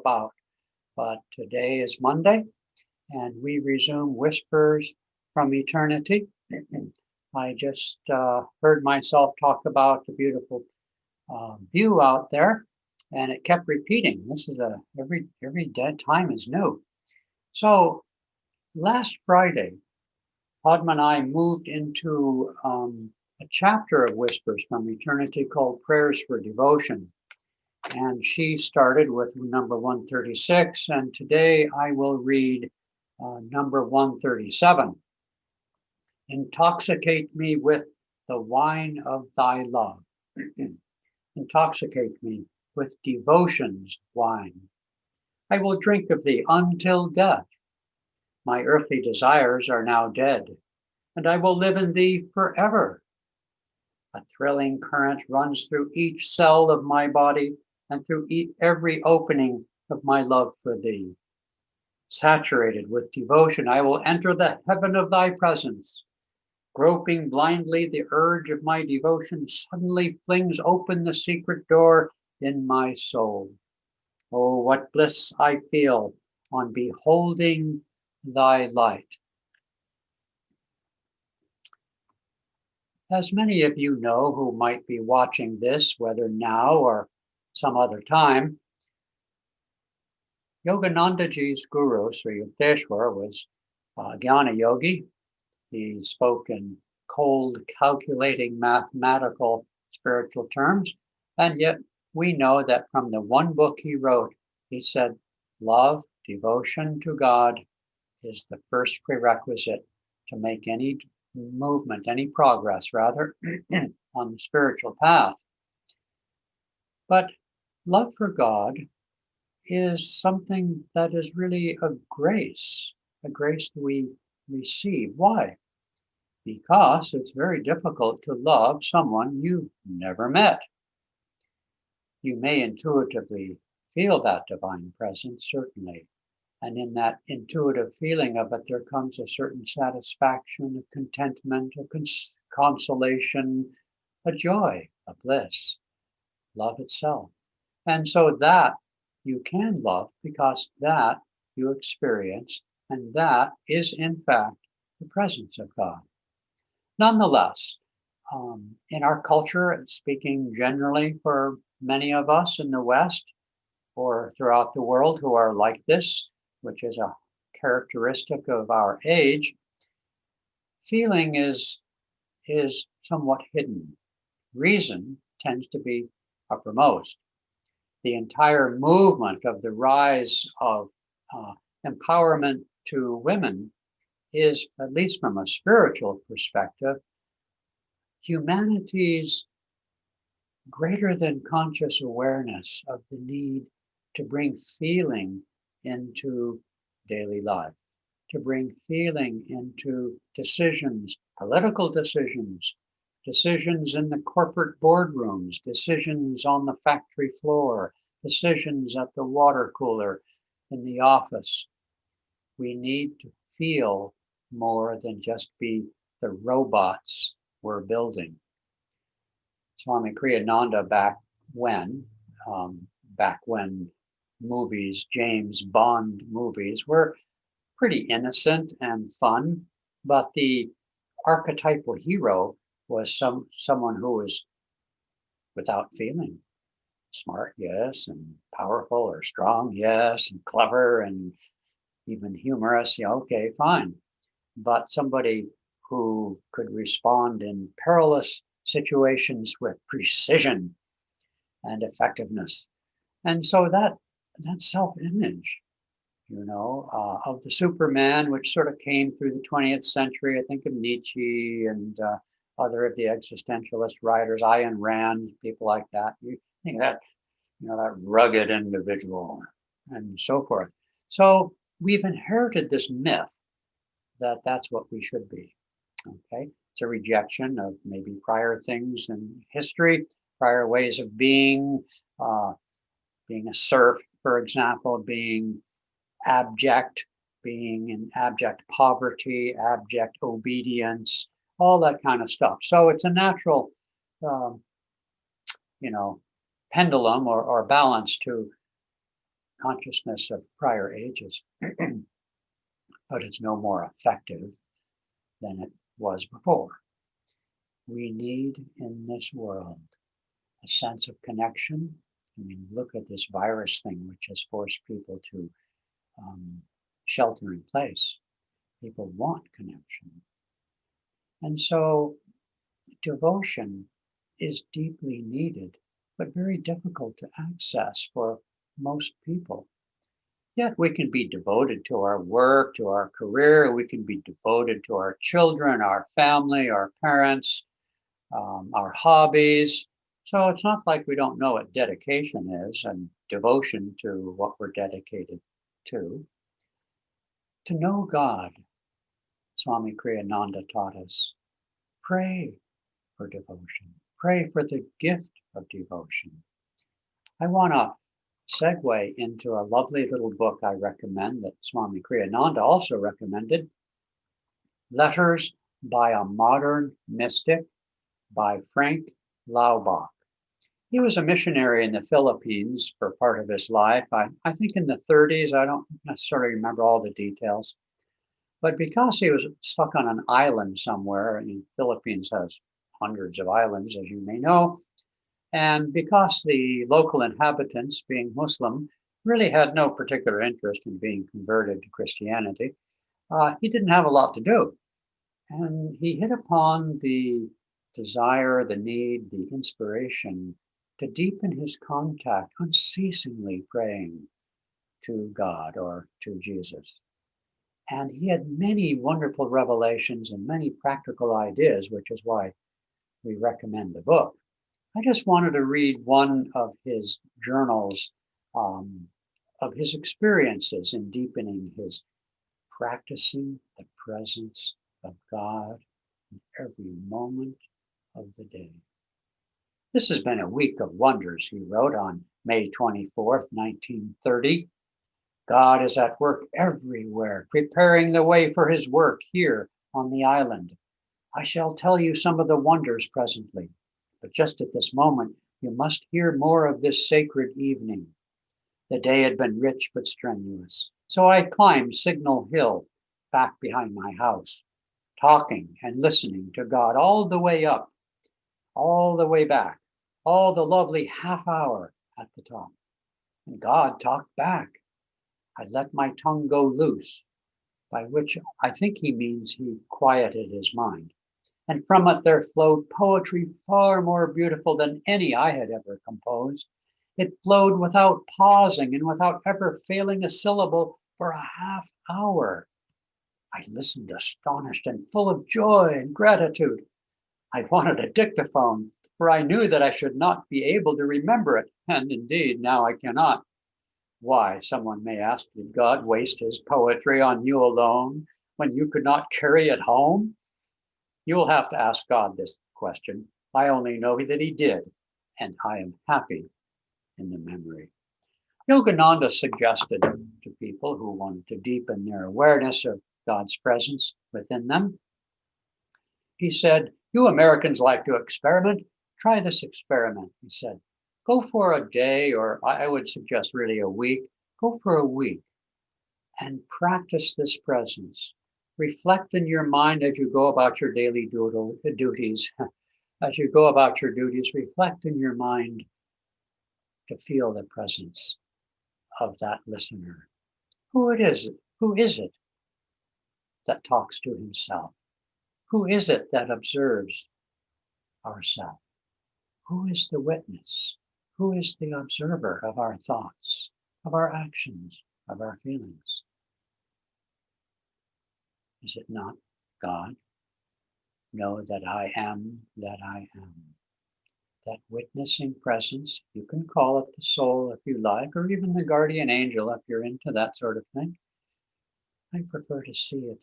about. But today is Monday, and we resume Whispers from Eternity. I just heard myself talk about the beautiful view out there, and it kept repeating. This is every dead time is new. So last Friday, Padma and I moved into a chapter of Whispers from Eternity called Prayers for Devotion. And she started with number 136, and today I will read number 137. Intoxicate me with the wine of thy love. Intoxicate me with devotion's wine. I will drink of thee until death. My earthly desires are now dead, and I will live in thee forever. A thrilling current runs through each cell of my body and through every opening of my love for thee. Saturated with devotion, I will enter the heaven of thy presence. Groping blindly, the urge of my devotion suddenly flings open the secret door in my soul. Oh, what bliss I feel on beholding thy light. As many of you know who might be watching this, whether now or some other time, Yoganandaji's guru, Sri Yukteswar, was a Jnana yogi. He spoke in cold, calculating, mathematical, spiritual terms, and yet we know that from the one book he wrote, he said, love, devotion to God is the first prerequisite to make any movement, any progress, rather, on the spiritual path. But love for God is something that is really a grace that we receive. Why? Because it's very difficult to love someone you've never met. You may intuitively feel that divine presence, certainly. And in that intuitive feeling of it, there comes a certain satisfaction, a contentment, a consolation, a joy, a bliss, love itself. And so that you can love because that you experience, and that is in fact the presence of God. Nonetheless, in our culture, speaking generally for many of us in the West or throughout the world who are like this, which is a characteristic of our age, feeling is somewhat hidden. Reason tends to be uppermost. The entire movement of the rise of empowerment to women is, at least from a spiritual perspective, humanity's greater than conscious awareness of the need to bring feeling into daily life, to bring feeling into decisions, political decisions, decisions in the corporate boardrooms, decisions on the factory floor, decisions at the water cooler in the office. We need to feel more than just be the robots we're building. Swami Kriyananda back when movies, James Bond movies, were pretty innocent and fun, but the archetypal hero was someone who was without feeling. Smart, yes, and powerful or strong, yes, and clever and even humorous, yeah, okay, fine. But somebody who could respond in perilous situations with precision and effectiveness. And so that self-image, of the Superman, which sort of came through the 20th century, I think of Nietzsche and other of the existentialist writers, Ayn Rand, people like that. You think that, that rugged individual and so forth. So we've inherited this myth that that's what we should be. Okay, it's a rejection of maybe prior things in history, prior ways of being a serf, for example, being abject, being in abject poverty, abject obedience, all that kind of stuff. So it's a natural, pendulum or balance to consciousness of prior ages, but it's no more effective than it was before. We need in this world a sense of connection. I mean, look at this virus thing, which has forced people to shelter in place. People want connection. And so devotion is deeply needed, but very difficult to access for most people. Yet we can be devoted to our work, to our career. We can be devoted to our children, our family, our parents, our hobbies. So it's not like we don't know what dedication is and devotion to what we're dedicated to. To know God, Swami Kriyananda taught us, pray for devotion. Pray for the gift of devotion. I want to segue into a lovely little book I recommend that Swami Kriyananda also recommended, Letters by a Modern Mystic by Frank Laubach. He was a missionary in the Philippines for part of his life. I think in the 30s, I don't necessarily remember all the details. But because he was stuck on an island somewhere, and the Philippines has hundreds of islands, as you may know, and because the local inhabitants, being Muslim, really had no particular interest in being converted to Christianity, he didn't have a lot to do. And he hit upon the desire, the need, the inspiration to deepen his contact, unceasingly praying to God or to Jesus. And he had many wonderful revelations and many practical ideas, which is why we recommend the book. I just wanted to read one of his journals of his experiences in deepening his practicing the presence of God in every moment of the day. This has been a week of wonders, he wrote on May 24th, 1930. God is at work everywhere, preparing the way for his work here on the island. I shall tell you some of the wonders presently, but just at this moment, you must hear more of this sacred evening. The day had been rich but strenuous, so I climbed Signal Hill back behind my house, talking and listening to God all the way up, all the way back, all the lovely half hour at the top. And God talked back. I let my tongue go loose, by which I think he means he quieted his mind. And from it there flowed poetry far more beautiful than any I had ever composed. It flowed without pausing and without ever failing a syllable for a half hour. I listened astonished and full of joy and gratitude. I wanted a dictaphone, for I knew that I should not be able to remember it, and indeed now I cannot. Why, someone may ask, did God waste his poetry on you alone when you could not carry it home? You will have to ask God this question. I only know that he did, and I am happy in the memory. Yogananda suggested to people who wanted to deepen their awareness of God's presence within them. He said, you Americans like to experiment. Try this experiment, he said. Go for a day, or I would suggest really a week. Go for a week and practice this presence. Reflect in your mind as you go about your daily duties. As you go about your duties, reflect in your mind to feel the presence of that listener. Who is it that talks to himself? Who is it that observes ourselves? Who is the witness? Who is the observer of our thoughts, of our actions, of our feelings? Is it not God? Know that I am that I am. That witnessing presence, you can call it the soul if you like, or even the guardian angel if you're into that sort of thing. I prefer to see it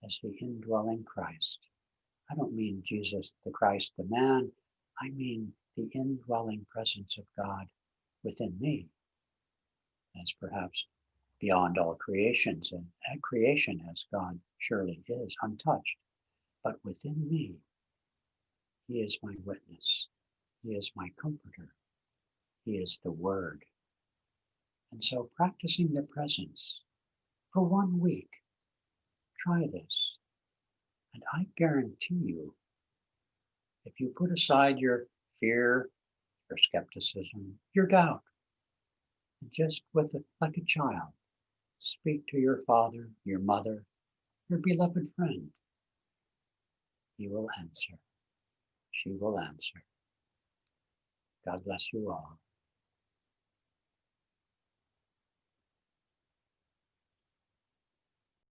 as the indwelling Christ. I don't mean Jesus the Christ, the man. I mean the indwelling presence of God within me, as perhaps beyond all creations and creation as God surely is, untouched. But within me, he is my witness. He is my comforter. He is the Word. And so practicing the presence for 1 week, try this. And I guarantee you, if you put aside your fear, your skepticism, your doubt, and just with it like a child, speak to your father, your mother, your beloved friend, he will answer. She will answer. God bless you all.